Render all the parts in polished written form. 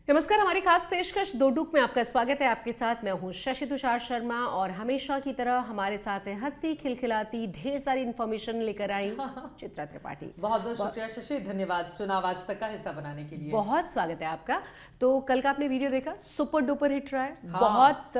नमस्कार, हमारी खास पेशकश दो टूक में आपका स्वागत है। आपके साथ मैं हूं शशि तुषार शर्मा और हमेशा की तरह हमारे साथ है हंसती खिलखिलाती ढेर सारी इन्फॉर्मेशन लेकर आई चित्रा त्रिपाठी। बहुत बहुत शुक्रिया शशि, धन्यवाद चुनाव आज तक का हिस्सा बनाने के लिए। बहुत स्वागत है आपका। तो कल का आपने वीडियो देखा, सुपर डुपर हिट रहा है। हाँ। बहुत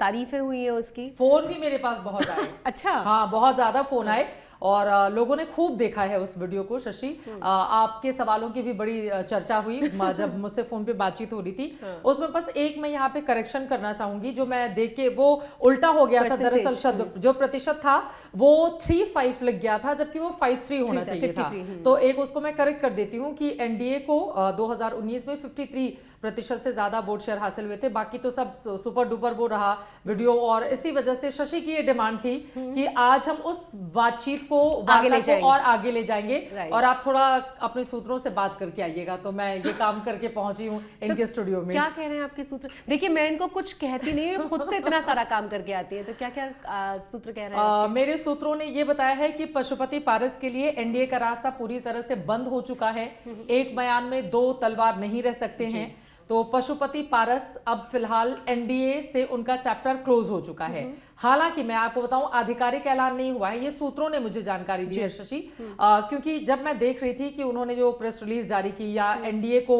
तारीफें हुई है उसकी। फोन भी मेरे पास बहुत आए। अच्छा। हाँ, बहुत ज्यादा फोन आए और लोगों ने खूब देखा है उस वीडियो को। शशि, आपके सवालों की भी बड़ी चर्चा हुई जब मुझसे फोन पे बातचीत हो रही थी। उसमें बस एक मैं यहाँ पे करेक्शन करना चाहूंगी, जो मैं देख के वो उल्टा हो गया था। दरअसल शब्द जो प्रतिशत था वो 3.5 लग गया था, जबकि वो 5.3 होना चाहिए था। तो एक उसको मैं करेक्ट कर देती हूँ कि एनडीए को 2019 में 53% से ज्यादा वोट शेयर हासिल हुए थे। बाकी तो सब सुपर डुपर वो रहा वीडियो, और इसी वजह से शशि की ये डिमांड थी कि आज हम उस बातचीत को आगे ले जाएंगे और आगे ले जाएंगे और आप थोड़ा अपने सूत्रों से बात करके आइएगा। तो मैं ये काम करके पहुंची हूँ इनके स्टूडियो में। क्या कह रहे हैं आपके सूत्र? देखिए, मैं इनको कुछ कहती नहीं हूँ, खुद से इतना सारा काम करके आती है। तो क्या क्या सूत्र कह रहे हैं? मेरे सूत्रों ने ये बताया है कि पशुपति पारस के लिए एनडीए का रास्ता पूरी तरह से बंद हो चुका है। एक बयान में दो तलवार नहीं रह सकते हैं। तो पशुपति पारस अब फिलहाल एनडीए से उनका चैप्टर क्लोज हो चुका है। हालांकि मैं आपको बताऊं, आधिकारिक ऐलान नहीं हुआ है, ये सूत्रों ने मुझे जानकारी दी है शशि। क्योंकि जब मैं देख रही थी कि उन्होंने जो प्रेस रिलीज जारी की या एनडीए को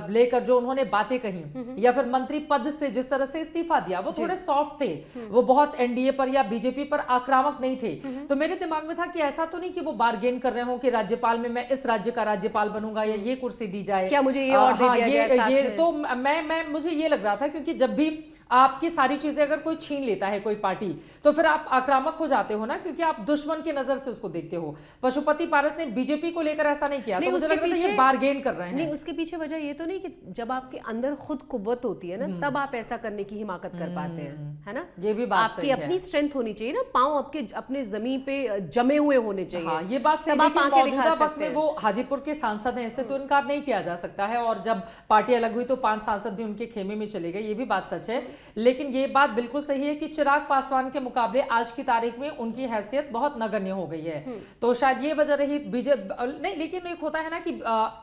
लेकर जो उन्होंने बातें कही या फिर मंत्री पद से जिस तरह से इस्तीफा दिया, वो थोड़े सॉफ्ट थे। वो बहुत एनडीए पर या बीजेपी पर आक्रामक नहीं थे। तो मेरे दिमाग में था कि ऐसा तो नहीं कि वो बार्गेन कर रहे हो कि राज्यपाल में मैं इस राज्य का राज्यपाल बनूंगा या ये कुर्सी दी जाए, क्या मुझे ये और दे दिया जाए साथ में? तो मैं मुझे ये लग रहा था, क्योंकि जब भी आपकी सारी चीजें अगर कोई छीन लेता है कोई पार्टी, तो फिर आप आक्रामक हो जाते हो ना, क्योंकि आप दुश्मन की नजर से उसको देखते हो। पशुपति पारस ने बीजेपी को लेकर ऐसा नहीं किया, तो मुझे लग रहा था ये बार्गेन कर रहे हैं। नहीं, उसके पीछे वजह ये तो नहीं कि जब आपके अंदर खुद कुव्वत होती है ना, तब आप ऐसा करने की हिमाकत कर पाते हैं, है ना? ये भी बात आपकी अपनी स्ट्रेंथ होनी चाहिए ना, पांव आपके अपने जमीन पे जमे हुए होने चाहिए। हाँ, ये बात सही है कि मौजूदा वक्त में वो हाजीपुर के सांसद हैं, इससे तो इनकार नहीं किया जा सकता है। और जब पार्टी अलग हुई तो 5 सांसद भी उनके खेमे में चले गए, ये भी बात सच है। लेकिन ये बात बिल्कुल सही है कि चिराग पासवान के मुकाबले आज की तारीख में उनकी हैसियत बहुत नगण्य हो गई है। तो शायद ये वजह रही बीजेपी नहीं। लेकिन एक होता है ना कि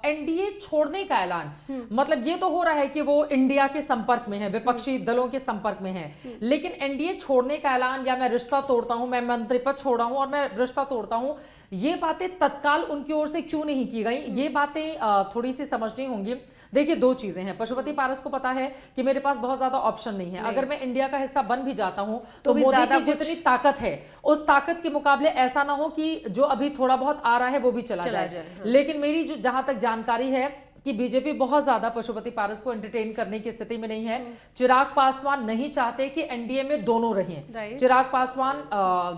एनडीए छोड़ने का ऐलान, मतलब ये तो हो रहा है कि वो इंडिया के संपर्क में है, विपक्षी दलों के संपर्क में है। लेकिन एनडीए छोड़ने का ऐलान या मैं रिश्ता तोड़ता हूं, मैं मंत्री पद छोड़ा हूं और मैं रिश्ता तोड़ता हूं, ये बातें तत्काल उनकी ओर से क्यों नहीं की गई, ये बातें थोड़ी सी समझनी होंगी। देखिए, दो चीजें हैं। पशुपति पारस को पता है कि मेरे पास बहुत ज्यादा ऑप्शन नहीं है। अगर मैं इंडिया का हिस्सा बन भी जाता हूं तो मोदी की जितनी ताकत है, उस ताकत के मुकाबले ऐसा ना हो कि जो अभी थोड़ा बहुत आ रहा है वो भी चला जाए। लेकिन मेरी जो जहां तक जानकारी है कि बीजेपी बहुत ज्यादा पशुपति पारस को एंटरटेन करने की स्थिति में नहीं है। चिराग पासवान नहीं चाहते कि एनडीए में दोनों रहें। चिराग पासवान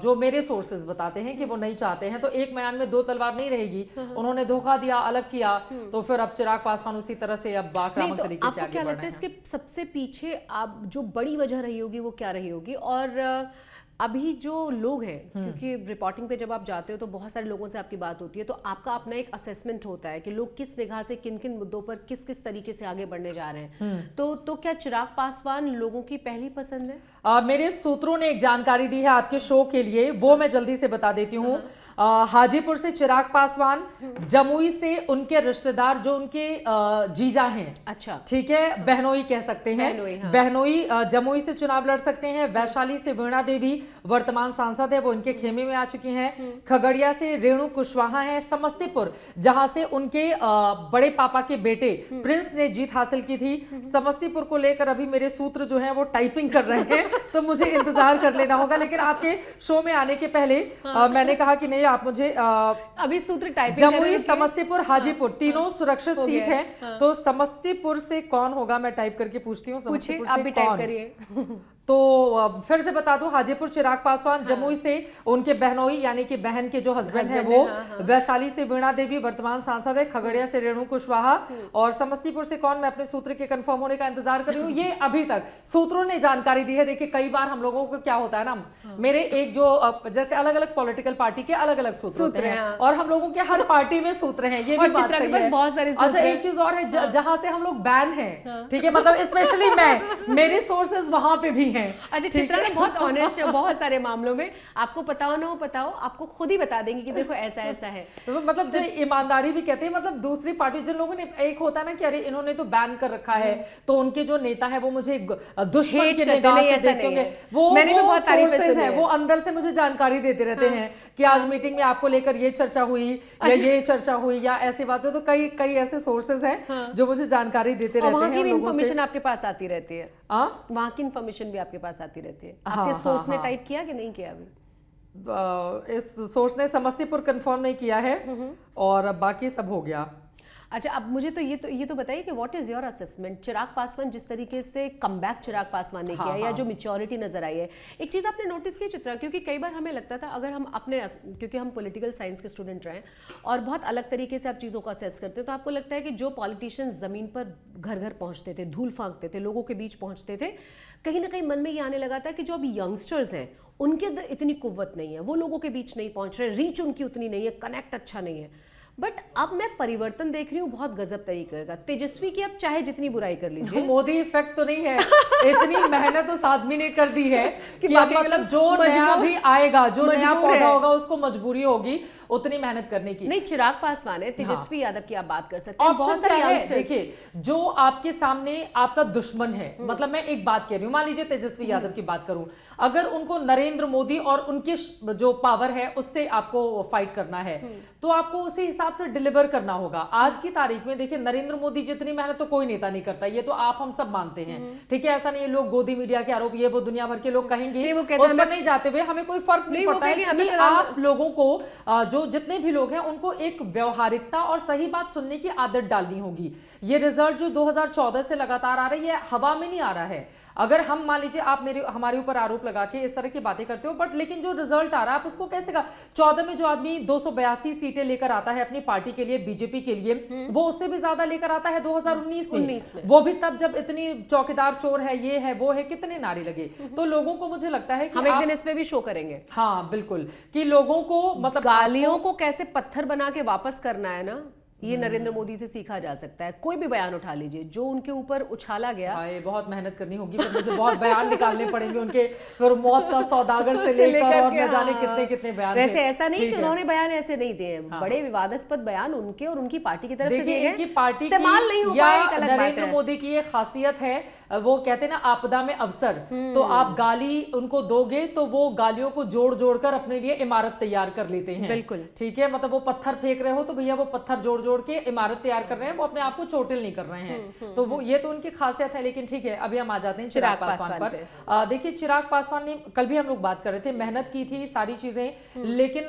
जो मेरे सोर्सेज बताते हैं कि वो नहीं चाहते हैं। तो एक म्यान में दो तलवार नहीं रहेगी। उन्होंने धोखा दिया, अलग किया, तो फिर अब चिराग पासवान उसी तरह से अब आक्रामक तरीके से आगे बढ़ रहे हैं। इसके सबसे पीछे आप जो बड़ी वजह रही होगी वो क्या रही होगी? और अभी जो लोग हैं, क्योंकि रिपोर्टिंग पे जब आप जाते हो तो बहुत सारे लोगों से आपकी बात होती है, तो आपका अपना एक असेसमेंट होता है कि लोग किस निगाह से किन किन मुद्दों पर किस किस तरीके से आगे बढ़ने जा रहे हैं। तो क्या चिराग पासवान लोगों की पहली पसंद है? मेरे सूत्रों ने एक जानकारी दी है आपके शो के लिए, वो मैं जल्दी से बता देती हूँ। हाजीपुर से चिराग पासवान, जमुई से उनके रिश्तेदार जो उनके जीजा हैं, अच्छा ठीक है, बहनोई कह सकते हैं, बहनोई जमुई से चुनाव लड़ सकते हैं। वैशाली से वीणा देवी वर्तमान सांसद है, वो इनके खेमे में आ चुकी हैं। खगड़िया से रेणु कुशवाहा है। समस्तीपुर, जहां से उनके बड़े पापा के बेटे प्रिंस ने जीत हासिल की थी। समस्तीपुर को लेकर अभी मेरे सूत्र जो हैं वो टाइपिंग कर रहे हैं, तो मुझे इंतजार कर लेना होगा। लेकिन आपके शो में आने के पहले मैंने कहा कि नहीं, आप मुझे अभी सूत्र टाइपिंग जमुई, समस्तीपुर, हाजीपुर तीनों सुरक्षित सीट है। तो समस्तीपुर से कौन होगा, मैं टाइप करके पूछती हूँ। समस्तीपुर से कौन? तो फिर से बता दूं, हाजीपुर चिराग पासवान, जमुई से उनके बहनोई यानी कि बहन के जो हस्बैंड हैं वो, वैशाली से वीणा देवी वर्तमान सांसद है, खगड़िया से रेणु कुशवाहा, और समस्तीपुर से कौन, मैं अपने सूत्र के कंफर्म होने का इंतजार कर रही हूँ। ये अभी तक सूत्रों ने जानकारी दी है। देखिए, कई बार हम लोगों को क्या होता है ना, मेरे एक जो जैसे अलग अलग पॉलिटिकल पार्टी के अलग अलग सूत्र होते हैं और हम लोगों के हर पार्टी में सूत्र हैं, ये भी बात सही है। बहुत सारे अच्छा, एक चीज और है, जहां से हम लोग बैन हैं, ठीक है, मतलब स्पेशली मैं, मेरे सोर्सेज वहां पे भी है। अच्छा, चित्रा ना बहुत ऑनेस्ट है बहुत सारे मामलों में, आपको पता हो ना हो पता हो, आपको खुद ही बता देंगे कि देखो ऐसा ऐसा है। तो मतलब जो ईमानदारी भी कहते हैं, मतलब दूसरी पार्टी जिन लोगों ने, एक होता है ना कि अरे इन्होंने तो बैन कर रखा है तो उनके जो नेता है वो मुझे दुश्मन की निगाह से देखते होंगे, वो मैंने भी बहुत तारीफें सोर्सेज सुनी है, है। वो अंदर से मुझे जानकारी देते रहते हैं कि आज मीटिंग में आपको लेकर ये चर्चा हुई या ये चर्चा हुई या ऐसी बातें, तो कई कई ऐसे सोर्सेज हैं जो मुझे जानकारी देते रहते हैं। वहाँ की भी लोगों से इन्फॉर्मेशन आपके पास आती रहती है, वहाँ की इन्फॉर्मेशन भी आपके पास आती रहती है। आपके सोर्स ने टाइप किया कि नहीं किया अभी? इस सोर्स ने समस्तीपुर कंफर्म नहीं किया है और बाकी सब हो गया। अच्छा, अब मुझे तो ये तो बताइए कि what is your assessment, Chirag Paswan जिस तरीके से कमबैक चिराग पासवान ने किया या जो मैच्योरिटी नजर आई है, एक चीज आपने नोटिस की चित्रा, क्योंकि कई बार हमें लगता था अगर हम अपने, क्योंकि हम पॉलिटिकल साइंस के स्टूडेंट रहे और बहुत अलग तरीके से आप चीज़ों को असेस करते हो, तो आपको लगता है कि जो पॉलिटिशियंस जमीन पर घर घर पहुंचते थे, धूल फांकते थे, लोगों के बीच पहुंचते थे, कहीं ना कहीं मन में ये आने लगा था कि जो अभी यंगस्टर्स हैं उनके अंदर इतनी कुव्वत नहीं है, वो लोगों के बीच नहीं पहुंच रहे, रीच उनकी उतनी नहीं है, कनेक्ट अच्छा नहीं है। बट अब मैं परिवर्तन देख रही हूँ बहुत गजब तरीके का। तेजस्वी की अब चाहे जितनी बुराई कर लीजिए, मोदी इफेक्ट तो नहीं है, इतनी मेहनत उस आदमी ने कर दी है कि अब मतलब जो नया भी आएगा, जो नया पौधा होगा उसको मजबूरी होगी उतनी मेहनत करने की। नहीं, चिराग पासवान है, तेजस्वी यादव की आप बात कर सकते हैं। ऑप्शन क्या है? देखिए, जो आपके सामने आपका दुश्मन है, मतलब मैं एक बात कह रही हूँ, मान लीजिए तेजस्वी यादव की बात करूं, अगर उनको नरेंद्र मोदी और उनकी जो पावर है उससे आपको फाइट करना है तो आपको उसी हिसाब से डिलीवर करना होगा। आज की तारीख में देखिए, नरेंद्र मोदी जितनी मेहनत तो कोई नेता नहीं करता, ये तो आप हम सब मानते हैं, ठीक है? ऐसा नहीं है लोग गोदी मीडिया के आरोप, ये वो दुनिया भर के लोग कहेंगे, उस पर नहीं जाते हुए हमें कोई फर्क नहीं पड़ता है कि आप लोगों को, जो जितने भी लोग हैं उनको एक व्यवहारिकता और सही बात सुनने की आदत डालनी होगी। ये रिजल्ट जो 2014 से लगातार आ रही है, हवा में नहीं आ रहा है। अगर हम मान लीजिए आप हमारे ऊपर आरोप लगा के इस तरह की बातें करते हो, बट लेकिन जो रिजल्ट आ रहा है आप उसको कैसे का 14 में जो आदमी 282 सीटें लेकर आता है अपनी पार्टी के लिए, बीजेपी के लिए, वो उससे भी ज्यादा लेकर आता है 2019 में। वो भी तब जब इतनी चौकीदार चोर है, ये है वो है, कितने नारे लगे। तो लोगों को मुझे लगता है कि हम एक दिन इसमें भी शो करेंगे। हाँ बिल्कुल, कि लोगों को मतलब गालियों को कैसे पत्थर बना के वापस करना है ना, ये नरेंद्र मोदी से सीखा जा सकता है। कोई भी बयान उठा लीजिए जो उनके ऊपर उछाला गया, बहुत मेहनत करनी होगी, फिर मुझे बहुत बयान निकालने पड़ेंगे उनके, फिर मौत का सौदागर से लेकर और न जाने कितने कितने बयान। वैसे ऐसा नहीं कि उन्होंने बयान ऐसे नहीं दिए, बड़े विवादास्पद बयान उनके और उनकी पार्टी की तरफ से दिए गए, पार्टी इस्तेमाल नहीं हो पाए। नरेंद्र मोदी की एक खासियत है, वो कहते हैं ना आपदा में अवसर, तो आप गाली उनको दोगे तो वो गालियों को जोड़ जोड़ कर अपने लिए इमारत तैयार कर लेते हैं। बिल्कुल ठीक है, मतलब वो पत्थर फेंक रहे हो तो भैया वो पत्थर जोड़ जोड़ के इमारत तैयार कर रहे हैं, वो अपने आप को चोटिल नहीं कर रहे हैं। तो वो ये तो उनकी खासियत है। लेकिन ठीक है, अभी हम आ जाते हैं चिराग पासवान पर। देखिए, चिराग पासवान ने, कल भी हम लोग बात कर रहे थे, मेहनत की थी सारी चीजें, लेकिन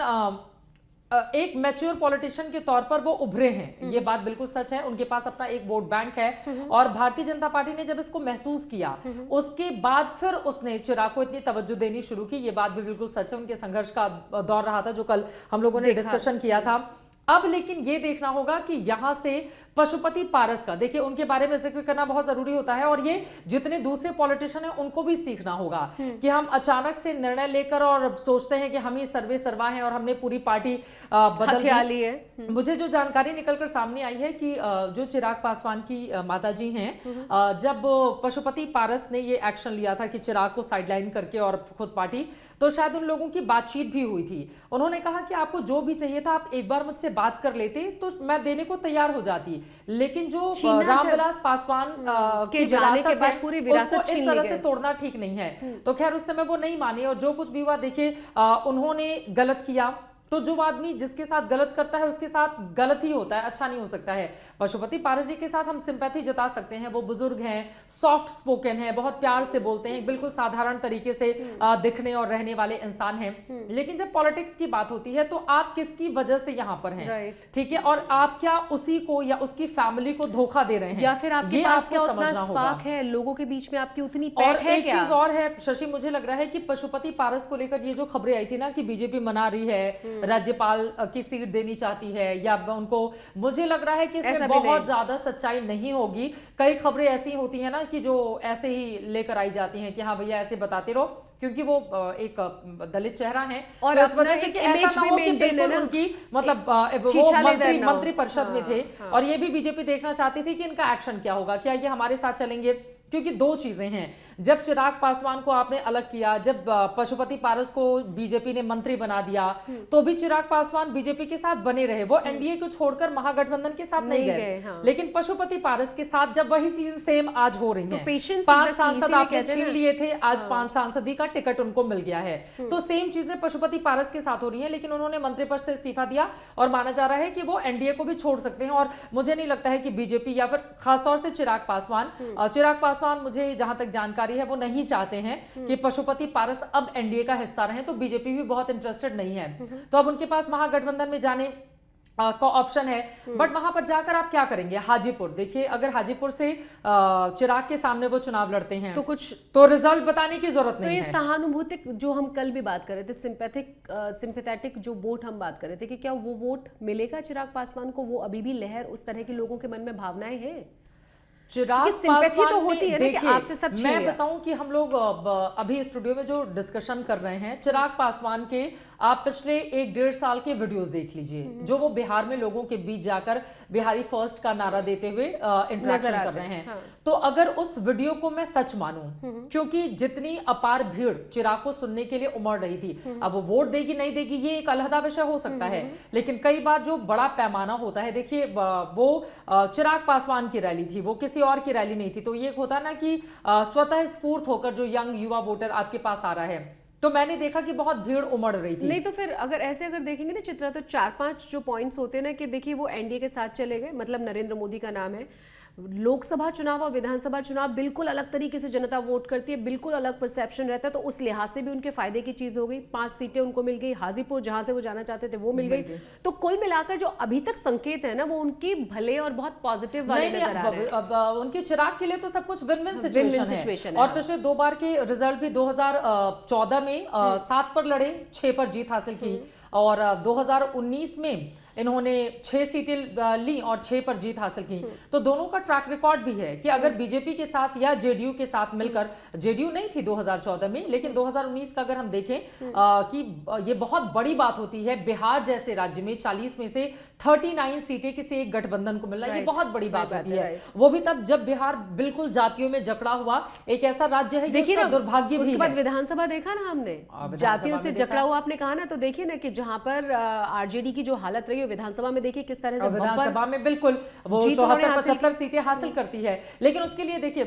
एक मैच्योर पॉलिटिशियन के तौर पर वो उभरे हैं, ये बात बिल्कुल सच है। उनके पास अपना एक वोट बैंक है और भारतीय जनता पार्टी ने जब इसको महसूस किया उसके बाद फिर उसने चिराग को इतनी तवज्जो देनी शुरू की, ये बात भी बिल्कुल सच है। उनके संघर्ष का दौर रहा था जो कल हम लोगों ने डिस्कशन किया था। अब लेकिन ये देखना होगा कि यहां से पशुपति पारस का, देखिए उनके बारे में जिक्र करना बहुत जरूरी होता है और ये जितने दूसरे पॉलिटिशियन हैं उनको भी सीखना होगा कि हम अचानक से निर्णय लेकर और सोचते हैं कि हम ही सर्वे सर्वा हैं और हमने पूरी पार्टी बदल ली है। मुझे जो जानकारी निकलकर सामने आई है कि जो चिराग पासवान की माताजी हैं, जब पशुपति पारस ने ये एक्शन लिया था कि चिराग को साइडलाइन करके और खुद पार्टी, तो शायद उन लोगों की बातचीत भी हुई थी। उन्होंने कहा कि आपको जो भी चाहिए था आप एक बार मुझसे बात कर लेते तो मैं देने को तैयार हो जाती, लेकिन जो रामविलास पासवान की विरासत है पूरी विरासत उसको इस तरह से तोड़ना ठीक नहीं है। तो खैर उस समय वो नहीं माने और जो कुछ भी हुआ, देखिए उन्होंने गलत किया, तो जो आदमी जिसके साथ गलत करता है उसके साथ गलत ही होता है, अच्छा नहीं हो सकता है। पशुपति पारस जी के साथ हम सिंपैथी जता सकते हैं, वो बुजुर्ग हैं, सॉफ्ट स्पोकन हैं, बहुत प्यार से बोलते हैं, बिल्कुल साधारण तरीके से दिखने और रहने वाले इंसान हैं। लेकिन जब पॉलिटिक्स की बात होती है तो आप किसकी वजह से यहाँ पर हैं, ठीक है, और आप क्या उसी को या उसकी फैमिली को धोखा दे रहे हैं, या फिर आपके पास क्या उतना स्पार्क है, लोगों के बीच में आपकी उतनी पैठ है। एक चीज और है शशि, मुझे लग रहा है कि पशुपति पारस को लेकर ये जो खबरें आई थी ना कि बीजेपी मना रही है, राज्यपाल की सीट देनी चाहती है या उनको, मुझे लग रहा है कि इसमें बहुत ज्यादा सच्चाई नहीं होगी। कई खबरें ऐसी होती हैं ना कि जो ऐसे ही लेकर आई जाती हैं कि हाँ भैया ऐसे बताते रहो, क्योंकि वो एक दलित चेहरा है और इस वजह से कि ऐसा ना हो कि बिल्कुल उनकी मतलब वो मंत्री परिषद में थे और ये भी बीजेपी देखना चाहती थी कि इनका एक्शन क्या होगा, क्या ये हमारे साथ चलेंगे, क्योंकि दो चीजें हैं, जब चिराग पासवान को आपने अलग किया, जब पशुपति पारस को बीजेपी ने मंत्री बना दिया, तो भी चिराग पासवान बीजेपी के साथ बने रहे, वो एनडीए को छोड़कर महागठबंधन के साथ नहीं गए। हाँ। लेकिन पशुपति पारस के साथ जब वही चीज सेम आज हो रही है, तो पेशेंस 5 सांसद आपने छीन लिए थे, आज 5 सांसदी का टिकट उनको मिल गया है। तो सेम चीजें पशुपति पारस के साथ हो रही है, लेकिन उन्होंने मंत्री पद से इस्तीफा दिया और माना जा रहा है कि वो एनडीए को भी छोड़ सकते हैं। और मुझे नहीं लगता है कि बीजेपी या फिर खासतौर से चिराग पासवान मुझे जहां तक जानकारी है वो नहीं चाहते हैं कि पशुपति पारस अब एनडीए का हिस्सा रहे, तो बीजेपी भी बहुत इंटरेस्टेड नहीं है। तो अब उनके पास महागठबंधन में जाने का ऑप्शन है, बट वहां पर जाकर आप क्या करेंगे? हाजीपुर देखिए, अगर हाजीपुर से चिराग के सामने वो चुनाव लड़ते हैं तो रिजल्ट बताने की जरूरत नहीं है। तो ये सहानुभूतिक जो हम कल भी बात कर रहे थे, सिंपैथेटिक जो वोट हम बात कर रहे थे कि क्या वो वोट मिलेगा चिराग पासवान को? वो अभी भी लहर उस तरह के लोगों के मन में भावनाएं हैं? चिराग पासवान तो होती है ना कि आपसे सब मैं बताऊं कि हम लोग अभी स्टूडियो में जो डिस्कशन कर रहे हैं, चिराग पासवान के आप पिछले 1-1.5 साल के वीडियोस देख लीजिए, जो वो बिहार में लोगों के बीच जाकर बिहारी फर्स्ट का नारा देते हुए इंटरेक्शन कर रहे हैं। हाँ। तो अगर उस वीडियो को मैं सच मानूं, क्योंकि जितनी अपार भीड़ चिराग को सुनने के लिए उमड़ रही थी, अब वो वोट देगी नहीं देगी ये एक अलहदा विषय हो सकता है, लेकिन कई बार जो बड़ा पैमाना होता है, देखिए वो चिराग पासवान की रैली थी, वो किसी और की रैली नहीं थी। तो ये होता ना कि स्वतः स्फूर्त होकर जो यंग युवा वोटर आपके पास आ रहा है, तो मैंने देखा कि बहुत भीड़ उमड़ रही थी। नहीं तो फिर अगर देखेंगे ना चित्रा, तो 4-5 जो पॉइंट्स होते हैं ना कि देखिए वो एनडीए के साथ चले गए, मतलब नरेंद्र मोदी का नाम है, लोकसभा चुनाव और विधानसभा चुनाव बिल्कुल अलग तरीके से जनता वोट करती है, बिल्कुल अलग परसेप्शन रहता है, तो उस लिहाज से भी उनके फायदे की चीज हो गई। 5 सीटें उनको मिल गई, हाजीपुर जहां से वो जाना चाहते थे वो मिल गई। तो कुल मिलाकर जो अभी तक संकेत है ना वो उनकी भले और बहुत पॉजिटिव वाले नजर आ रहे हैं। अब उनके चिराग के लिए तो सब कुछ विन विन सिचुएशन है। और पिछले 2 बार के रिजल्ट भी 2014 में 7 पर लड़े, 6 पर जीत हासिल की, और 2019 में इन्होंने 6 सीटें ली और 6 पर जीत हासिल की। तो दोनों का ट्रैक रिकॉर्ड भी है कि अगर बीजेपी के साथ या जेडीयू के साथ मिलकर, जेडीयू नहीं थी 2014 में, लेकिन 2019 का अगर हम देखें कि ये बहुत बड़ी बात होती है, बिहार जैसे राज्य में 40 में से 39 सीटें किसी एक गठबंधन को मिलना, ये बहुत बड़ी बात होती है। वो भी तब जब बिहार बिल्कुल जातियों में जकड़ा हुआ एक ऐसा राज्य है, देखिए ना, दुर्भाग्य भी उसके बाद विधानसभा देखा ना हमने, जातियों से जकड़ा हुआ आपने कहा ना, तो देखिए ना कि जहां पर आरजेडी की जो हालत रही, विधानसभा में देखिए किस तरह से विधानसभा में बिल्कुल वो 74-75 सीटें हासिल करती है। लेकिन उसके लिए देखिए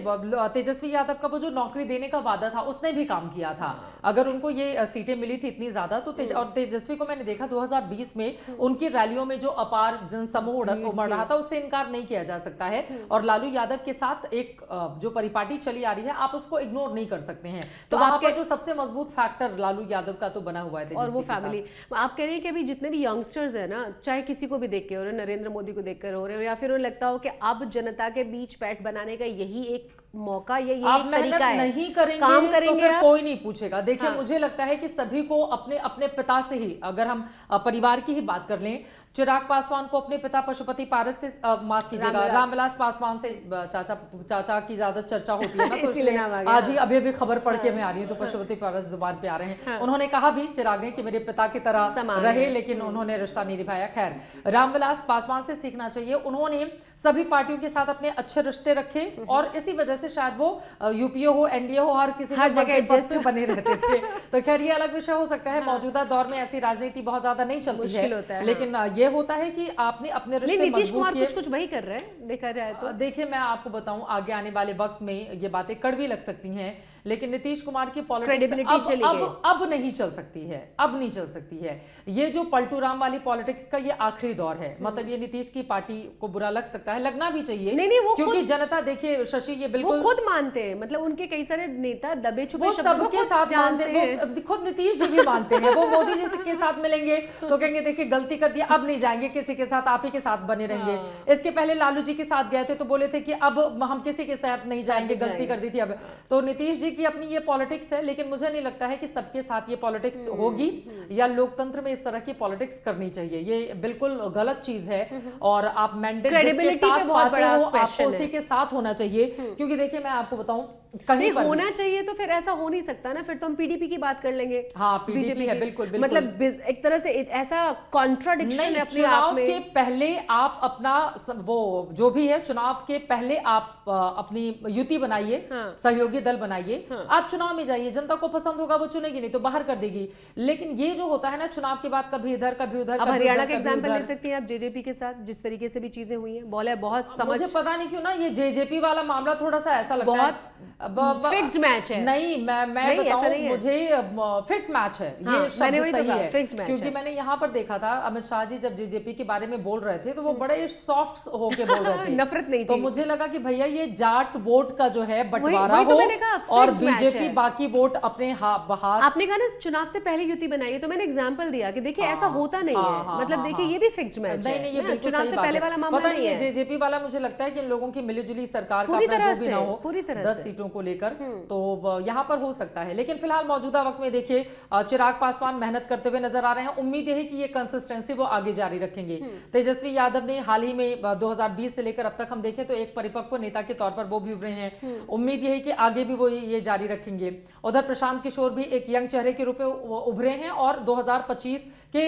तेजस्वी यादव का वो जो नौकरी देने का वादा था उसने भी काम किया था। अगर उनको ये सीटें मिली थी इतनी ज्यादा, तो और तेजस्वी को मैंने देखा 2020 में उनकी रैलियों में जो अपार जनसमूह उमड़ रहा था, उससे इनकार नहीं किया जा सकता है। और लालू यादव के साथ एक जो परिपाटी चली आ रही है, आप उसको इग्नोर नहीं कर सकते हैं। तो वहां पर जो सबसे मजबूत फैक्टर लालू यादव का तो बना हुआ है, और वो फैमिली। आप कह रहे हैं कि अभी जितने भी यंगस्टर्स है ना, चाहे किसी को भी देख के हो रहे हो, नरेंद्र मोदी को देखकर हो रहे हो, या फिर उन्हें लगता हो कि अब जनता के बीच पैठ बनाने का यही एक मौका, ये एक तरीका है, नहीं करेंगे, काम करेंगे तो फिर कोई नहीं पूछेगा। देखिए, मुझे लगता है कि सभी को अपने अपने पिता से ही, अगर हम परिवार की ही बात कर लें, चिराग पासवान को अपने पिता पशुपति पारस से, माफ कीजिएगा, रामविलास पासवान से, चाचा की ज्यादा चर्चा होती है ना, तो इसलिए आज ही अभी खबर पढ़ के मैं आ रही हूँ, तो पशुपति पारस जुबान पे आ रहे हैं। उन्होंने कहा भी चिराग ने कि मेरे पिता की तरह रहे, लेकिन उन्होंने रिश्ता नहीं निभाया। खैर, रामविलास पासवान से सीखना चाहिए, उन्होंने सभी पार्टियों के साथ अपने अच्छे रिश्ते रखे, और इसी वजह से शायद वो यूपीए हो, एनडीए हो, हर किसी हर जगह एडजस्ट बने रहते थे। तो खैर ये अलग विषय हो सकता है। मौजूदा दौर में ऐसी राजनीति बहुत ज्यादा नहीं चलती है, लेकिन ये होता है कि आपने अपने रिश्ते नीतीश कुमार कुछ वही कर रहे हैं, देखा जाए तो। देखिए, मैं आपको बताऊं, आगे आने वाले वक्त में ये बातें कड़वी लग सकती हैं, लेकिन नीतीश कुमार की पॉलिटिक्स अब नहीं चल सकती है, अब नहीं चल सकती है। ये जो पलटू राम वाली पॉलिटिक्स का ये आखिरी दौर है। मतलब ये नीतीश की पार्टी को बुरा लग सकता है, लगना भी चाहिए, नहीं, क्योंकि जनता, देखिए शशि, ये बिल्कुल खुद मानते हैं, मतलब उनके कई सारे नेता दबे छुपे सबके साथ मानते हैं, खुद नीतीश जी भी मानते हैं। वो मोदी जी के साथ मिलेंगे तो कहेंगे देखिए गलती कर दिया, अब नहीं जाएंगे किसी के साथ, आप ही के साथ बने रहेंगे। इसके पहले लालू जी के साथ गए थे तो बोले थे कि अब हम किसी के साथ नहीं जाएंगे, गलती कर दी थी। अब तो नीतीश जी की अपनी ये पॉलिटिक्स है, लेकिन मुझे नहीं लगता है कि सबके साथ ये पॉलिटिक्स होगी, या लोकतंत्र में इस तरह की पॉलिटिक्स करनी चाहिए। ये बिल्कुल गलत चीज है, और आप मैंडेट जिसके साथ पाते हो आपको उसी के साथ होना चाहिए, क्योंकि देखिए मैं आपको बताऊं कहीं नहीं पर भी- होना चाहिए तो फिर ऐसा हो नहीं सकता ना, फिर तो हम पीडीपी की बात कर लेंगे। हाँ, PDP बीजेपी है, की। बिल्कुल, बिल्कुल। मतलब एक तरह से ऐसा कॉन्ट्राडिक्शन नहीं, है अपने आप चुनाव में। के पहले आप अपना वो जो भी है, चुनाव के पहले आप अपनी युति बनाइए, हाँ। सहयोगी दल बनाइए, हाँ। आप चुनाव में जाइए, जनता को पसंद होगा वो चुनेगी, नहीं तो बाहर कर देगी। लेकिन ये जो होता है ना, चुनाव के बाद कभी इधर कभी उधर, अब कभी हरियाणा उधर, का कभी एग्जांपल ले उधर। सकती हैं आप जेजेपी के साथ, जिस तरीके से भी चीजें हुई हैं। बोला है बहुत समझ, मुझे पता नहीं क्यों ना ये जेजेपी वाला मामला थोड़ा सा ऐसा लगता बहुत है फिक्स्ड मैच है। नहीं, मैं नहीं, ऐसा बताऊं, नहीं है। मुझे फिक्स मैच है, हाँ, ये मैंने शब्द वही तो सही कहा, है, fixed match क्योंकि है। मैंने यहाँ पर देखा था अमित शाह जी जब जेजेपी के बारे में बोल रहे थे तो वो बड़े सॉफ्ट होके बोल रहे थे, नफरत नहीं तो थी। मुझे लगा कि भैया ये जाट वोट का जो है बंटवारा वही तो हो, मैंने कहा, और fixed match बीजेपी है। बाकी वोट अपने हाथ। आपने कहा ना चुनाव से पहले युति बनाई, तो मैंने एग्जांपल दिया कि देखिए ऐसा होता नहीं है। मतलब देखिए ये भी फिक्स्ड मैच है। नहीं नहीं, ये ना, बिल्कुल चुनाव सही से बात पहले है। वाला मामला पता नहीं नहीं है है। जेजेपी वाला, मुझे लगता है कि इन लोगों की मिलीजुली सरकार का पूरी अपना तरह जो भी से, ना हो, पूरी तरह 10 से। सीटों को लेकर, तो यहाँ पर हो सकता है। लेकिन फिलहाल मौजूदा वक्त में देखिए चिराग पासवान मेहनत करते हुए नजर आ रहे हैं। उम्मीद है कि ये कंसिस्टेंसी वो आगे जारी रखेंगे। तेजस्वी यादव ने हाल ही में 2020 से लेकर अब तक हम देखें तो एक परिपक्व नेता के तौर पर वो भी उभरे हैं। उम्मीद ये है कि आगे भी वो ये जारी रखेंगे। उधर प्रशांत किशोर भी एक यंग चेहरे के रूप में उभरे हैं और 2025 के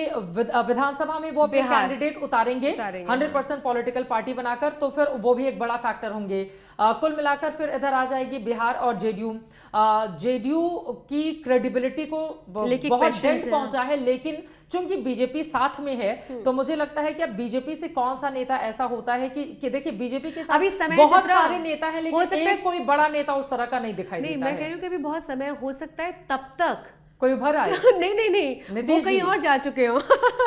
विधानसभा में वो अपने कैंडिडेट उतारेंगे 100% पॉलिटिकल पार्टी बनाकर, तो फिर वो भी एक बड़ा फैक्टर होंगे। कुल मिलाकर फिर इधर आ जाएगी बिहार और जेडीयू। जेडीयू की क्रेडिबिलिटी को बहुत डेंट पहुंचा है, लेकिन चूंकि बीजेपी साथ में है तो मुझे लगता है कि अब बीजेपी से कौन सा नेता ऐसा होता है कि देखिए बीजेपी के साथ बहुत सारे नेता हैं, लेकिन एक कोई बड़ा नेता उस तरह का नहीं दिखाई देता है। मैं कह रही हूँ कि अभी बहुत समय हो सकता है, तब तक कोई उभर आए। नहीं, वो कहीं और जा चुके हो।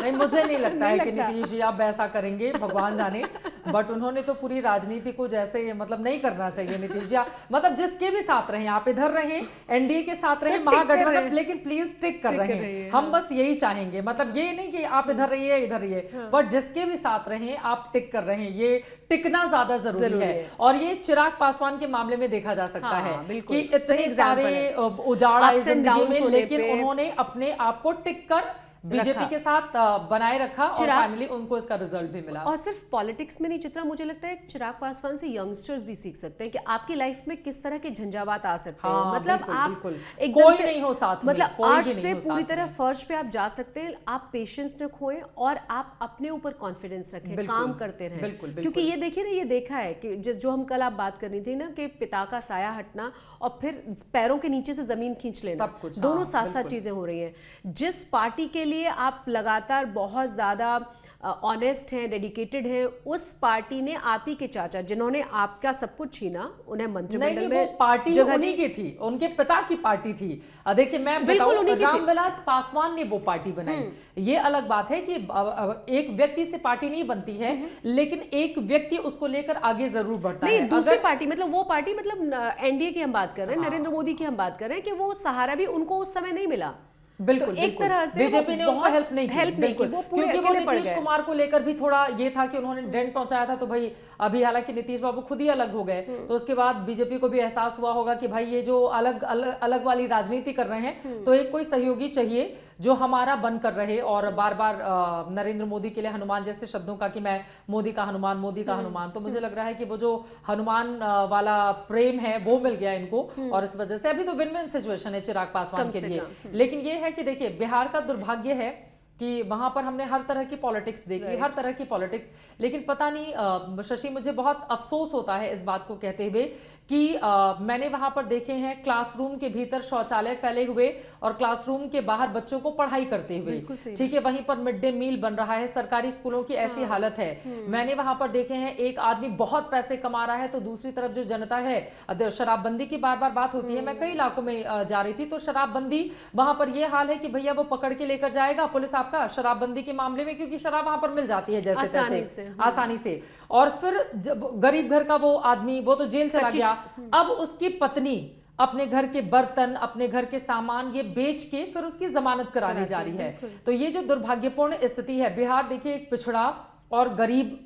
नहीं, मुझे नहीं लगता है कि नीतीश जी आप ऐसा करेंगे, भगवान जाने। बट उन्होंने तो पूरी राजनीति को जैसे मतलब नहीं करना चाहिए नीतीश जी। मतलब जिसके भी साथ रहें, आप इधर रहें, एनडीए के साथ रहें, महागठबंधन, लेकिन प्लीज टिक कर रहें। हम बस यही चाहेंगे, मतलब ये नहीं कि आप इधर रहिए इधर रहिए, बट जिसके भी साथ रहें आप टिक कर रहे हैं। ये टिकना ज्यादा जरूरी है। और ये चिराग पासवान के मामले में देखा जा सकता है कि इतने सारे उजाड़ आए जिंदगी में, लेकिन उन्होंने अपने आप को टिक कर बीजेपी के साथ बनाए रखा और फाइनली उनको इसका रिजल्ट भी मिला। और सिर्फ पॉलिटिक्स में नहीं चित्रा, मुझे लगता है चिराग पासवान से यंगस्टर्स भी सीख सकते हैं कि आपकी लाइफ में किस तरह के झंझावात आ सकते हैं। मतलब आप कोई नहीं हो साथ में, मतलब आज से पूरी तरह फर्श पे आप जा सकते हैं। आप पेशेंस रखोए और आप अपने ऊपर कॉन्फिडेंस रखें, काम करते रहें। क्योंकि ये देखिए ना, ये देखा है कि जो हम कल आप बात करनी थी ना कि पिता का साया हटना और फिर पैरों के नीचे से जमीन खींच लेना, सब कुछ दोनों साथ साथ चीजें हो रही हैं। जिस पार्टी के लिए आप लगातार बहुत ज्यादा ऑनेस्ट हैं, डेडिकेटेड हैं, उस पार्टी ने आप ही के चाचा जिन्होंने आपका सब कुछ छीना, उन्हें मंत्रिमंडल में वो पार्टी उन्हीं की थी, उनके पिता की पार्टी थी। देखिए मैं बताऊं, रामविलास पासवान ने वो पार्टी बनाई। ये अलग बात है कि एक व्यक्ति से पार्टी नहीं बनती है, लेकिन एक व्यक्ति उसको लेकर आगे जरूर बढ़ता है। दूसरी पार्टी मतलब वो पार्टी मतलब एनडीए की हम बात कर रहे हैं, नरेंद्र मोदी की हम बात कर रहे हैं कि वो सहारा भी उनको उस समय नहीं मिला। बिल्कुल, तो एक तरह से बीजेपी ने उनको हेल्प नहीं की, क्योंकि वो नीतीश कुमार को लेकर भी थोड़ा ये था कि उन्होंने डेंट पहुंचाया था। तो भाई अभी हालांकि नीतीश बाबू खुद ही अलग हो गए, तो उसके बाद बीजेपी को भी एहसास हुआ होगा कि भाई ये जो अलग अलग अलग वाली राजनीति कर रहे हैं, तो एक कोई सहयोगी चाहिए जो हमारा बन कर रहे। और बार बार नरेंद्र मोदी के लिए हनुमान जैसे शब्दों का कि मैं मोदी का हनुमान, मोदी का हनुमान, तो मुझे लग रहा है कि वो जो हनुमान वाला प्रेम है वो मिल गया इनको, और इस वजह से अभी तो विन विन सिचुएशन है चिराग पासवान के लिए। लेकिन ये है कि देखिए बिहार का दुर्भाग्य है कि वहां पर हमने हर तरह की पॉलिटिक्स देखी, हर तरह की पॉलिटिक्स, लेकिन पता नहीं शशि, मुझे बहुत अफसोस होता है इस बात को कहते हुए कि मैंने वहां पर देखे हैं क्लासरूम के भीतर शौचालय फैले हुए और क्लासरूम के बाहर बच्चों को पढ़ाई करते हुए, ठीक है, वहीं पर मिड डे मील बन रहा है, सरकारी स्कूलों की ऐसी हालत है। मैंने वहां पर देखे हैं एक आदमी बहुत पैसे कमा रहा है, तो दूसरी तरफ जो जनता है, शराबबंदी की बार बार बात होती है। मैं कई इलाकों में जा रही थी तो शराबबंदी वहां पर यह हाल है कि भैया वो पकड़ के लेकर जाएगा पुलिस आपका शराबबंदी के मामले में, क्योंकि शराब वहां पर मिल जाती है जैसे तैसे आसानी से। और फिर गरीब घर का वो आदमी, वो तो जेल चला गया। अब उसकी पत्नी अपने घर के बर्तन, अपने घर के सामान ये बेच के फिर उसकी जमानत कराने जा रही है। तो ये जो दुर्भाग्यपूर्ण स्थिति है, बिहार देखिए एक पिछड़ा और गरीब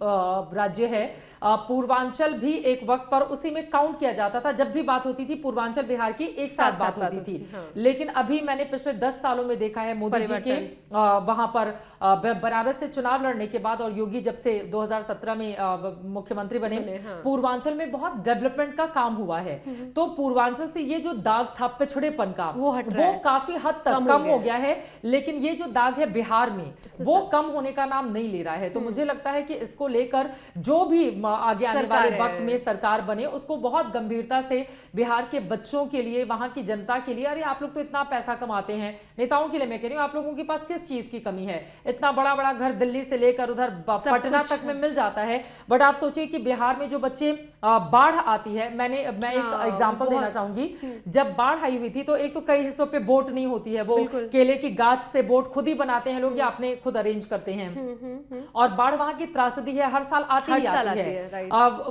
राज्य है, पूर्वांचल भी एक वक्त पर उसी में काउंट किया जाता था। जब भी बात होती थी पूर्वांचल बिहार की एक साथ बात होती थी। लेकिन अभी मैंने पिछले 10 सालों में देखा है मोदी जी के वहां पर बनारस से चुनाव लड़ने के बाद और योगी जब से 2017 में मुख्यमंत्री बने, पूर्वांचल में बहुत डेवलपमेंट का काम हुआ है। तो पूर्वांचल से ये जो दाग था पिछड़ेपन का वो काफी हद तक कम हो गया है। लेकिन ये जो दाग है बिहार में वो कम होने का नाम नहीं ले रहा है। तो मुझे लगता है कि इसको लेकर जो भी आगे आने वाले वक्त में सरकार बने उसको बहुत गंभीरता से बिहार के बच्चों के लिए, वहां की जनता के लिए, अरे आप लोग तो इतना पैसा कमाते हैं, नेताओं के लिए मैं कह रही हूँ, आप लोगों के पास किस चीज की कमी है? इतना बड़ा बड़ा घर दिल्ली से लेकर उधर पटना तक में मिल जाता है। बट आप सोचिए कि बिहार में जो बच्चे बाढ़ आती है, मैं एक एग्जांपल देना चाहूंगी। जब बाढ़ आई हुई थी तो एक तो कई हिस्सों पे बोट नहीं होती है, वो केले की गाछ से बोट खुद ही बनाते हैं लोग या अपने खुद अरेंज करते हैं। और बाढ़ वहां की त्रासदी है, हर साल आती है।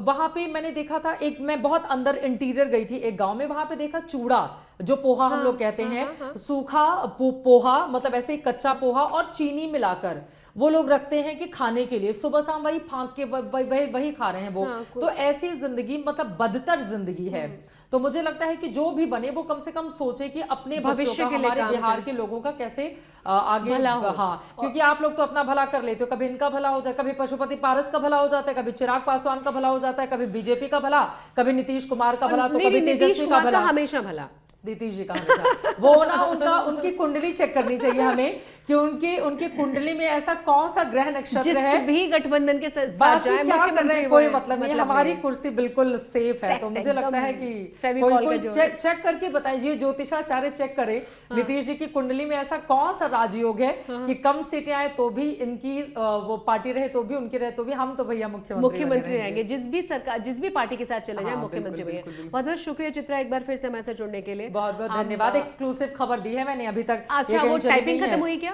वहां पे मैंने देखा था, मैं बहुत अंदर इंटीरियर गई थी एक गांव में, वहां पे देखा चूड़ा जो पोहा हम लोग कहते हैं, सूखा पोहा, मतलब ऐसे ही कच्चा पोहा और चीनी मिलाकर वो लोग रखते हैं कि खाने के लिए, सुबह शाम वही फांक के वही खा रहे हैं वो। तो ऐसी जिंदगी मतलब बदतर जिंदगी है। तो मुझे लगता है कि जो भी बने वो कम से कम सोचे कि अपने भविष्य का, हमारे बिहार के लोगों का कैसे आगे भला हो। हाँ, क्योंकि आप लोग तो अपना भला कर लेते हो, कभी इनका भला हो जाए, कभी पशुपति पारस का भला हो जाता है, कभी चिराग पासवान का भला हो जाता है, कभी बीजेपी का भला, कभी नीतीश कुमार का भला, तो कभी तेजस्वी का भला, हमेशा भला नीतीश जी का हमेशा। वो ना उनकी कुंडली चेक करनी चाहिए हमें कि उनके कुंडली में ऐसा कौन सा ग्रह नक्षत्र है, भी गठबंधन के साथ जाए, क्या कर रहे हैं कोई मतलब नहीं, हमारी कुर्सी बिल्कुल सेफ है। तो मुझे लगता है कि कोई चेक करके बताइए, ज्योतिषाचार्य चेक करे नीतीश जी की कुंडली में ऐसा कौन सा राजयोग है कि कम सीटें आए तो भी इनकी वो पार्टी रहे तो भी, उनकी रहे तो भी, हम तो भैया मुख्यमंत्री रहेंगे, जिस भी पार्टी के साथ चले जाए मुख्यमंत्री भैया। बहुत बहुत शुक्रिया चित्रा एक बार फिर से हमारे साथ जुड़ने के लिए, बहुत बहुत धन्यवाद। एक्सक्लूसिव खबर दी है मैंने अभी तक। अच्छा, वो टाइपिंग खत्म हुई क्या?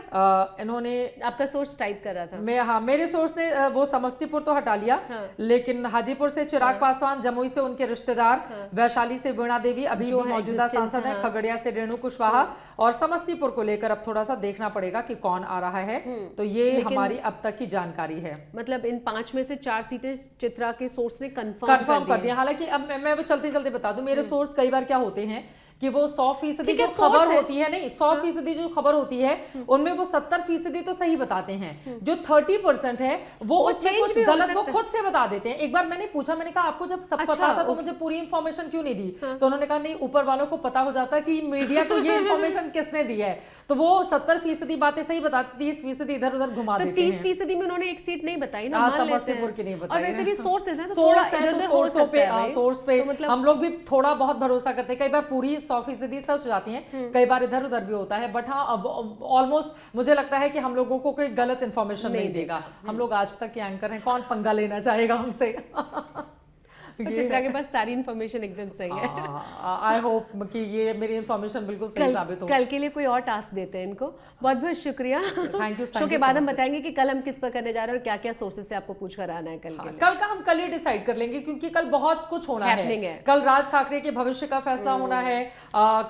इन्होंने आपका सोर्स टाइप कर रहा था। मेरे सोर्स ने वो समस्तीपुर तो हटा लिया, लेकिन हाजीपुर से चिराग पासवान, जमुई से उनके रिश्तेदार, वैशाली से वीणा देवी अभी भी मौजूदा सांसद हैं, खगड़िया से रेणु कुशवाहा, और समस्तीपुर को लेकर अब थोड़ा सा देखना पड़ेगा कि कौन आ रहा है। तो ये हमारी अब तक की जानकारी है। मतलब इन 5 में से 4 सीटें चित्रा के सोर्स ने कंफर्म कर दिया। हालांकि अब मैं वो चलते चलते बता दूं, मेरे सोर्स कई बार क्या होते हैं कि वो 100% जो खबर होती है, नहीं 100% जो खबर होती है उनमें वो 70% तो सही बताते हैं, जो 30% है वो उसमें कुछ गलत वो खुद से बता देते हैं। एक बार मैंने पूछा, मैंने कहा आपको जब सब पता था तो मुझे पूरी इंफॉर्मेशन क्यों नहीं दी? तो उन्होंने कहा नहीं, ऊपर वालों को पता हो जाता कि मीडिया को ये इंफॉर्मेशन किसने दी है, तो वो 70% बातें सही बताते, 30% इधर उधर घुमा देते हैं। 30% में उन्होंने एक सीट नहीं बताई ना, समस्तीपुर की नहीं बताई। और वैसे भी सोर्सेस हैं, सोर्स पे हम लोग भी थोड़ा बहुत भरोसा करते हैं। कई बार पूरी 100% सच जाती हैं, कई बार इधर उधर भी होता है। बट हाँ, अब ऑलमोस्ट मुझे लगता है कि हम लोगों को कोई गलत इंफॉर्मेशन नहीं देगा। हम लोग आज तक के एंकर हैं, कौन पंगा लेना चाहेगा हमसे? चित्रा के पास सारी इन्फॉर्मेशन एकदम सही है। आई होप कि ये मेरी इन्फॉर्मेशन बिल्कुल सही साबित हो। कल के लिए कोई और टास्क देते हैं इनको। बहुत बहुत शुक्रिया। Thank you. शो के बाद हम बताएंगे कि कल हम किस पर करने जा रहे हैं और क्या क्या सोर्सेस से आपको पूछ कर आना है कल के लिए। कल का हम कल ही डिसाइड कर लेंगे, क्योंकि कल बहुत कुछ होना है। कल राज ठाकरे के भविष्य का फैसला होना है,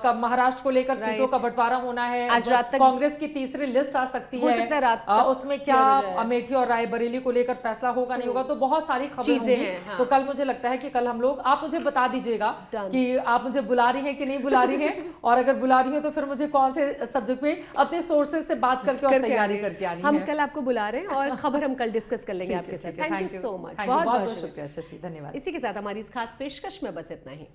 कब महाराष्ट्र को लेकर सीटों का बंटवारा होना है, आज रात तक कांग्रेस की तीसरी लिस्ट आ सकती है, उसमें क्या अमेठी और रायबरेली को लेकर फैसला होगा नहीं होगा, तो बहुत सारी खबरें होंगी। तो कल मुझे लगता है कि कल हम लोग, आप मुझे बता दीजिएगा कि आप मुझे बुला रही हैं कि नहीं बुला रही हैं, और अगर बुला रही हैं तो फिर मुझे कौन से सब्जेक्ट पे अपने सोर्सेज से बात करके और तैयारी करके आनी है। हम कल आपको बुला रहे हैं और खबर हम कल डिस्कस कर लेंगे आपके साथ। थैंक यू सो मच, बहुत बहुत शुक्रिया शशि, धन्यवाद। इसी के साथ हमारी इस खास पेशकश में बस इतना ही।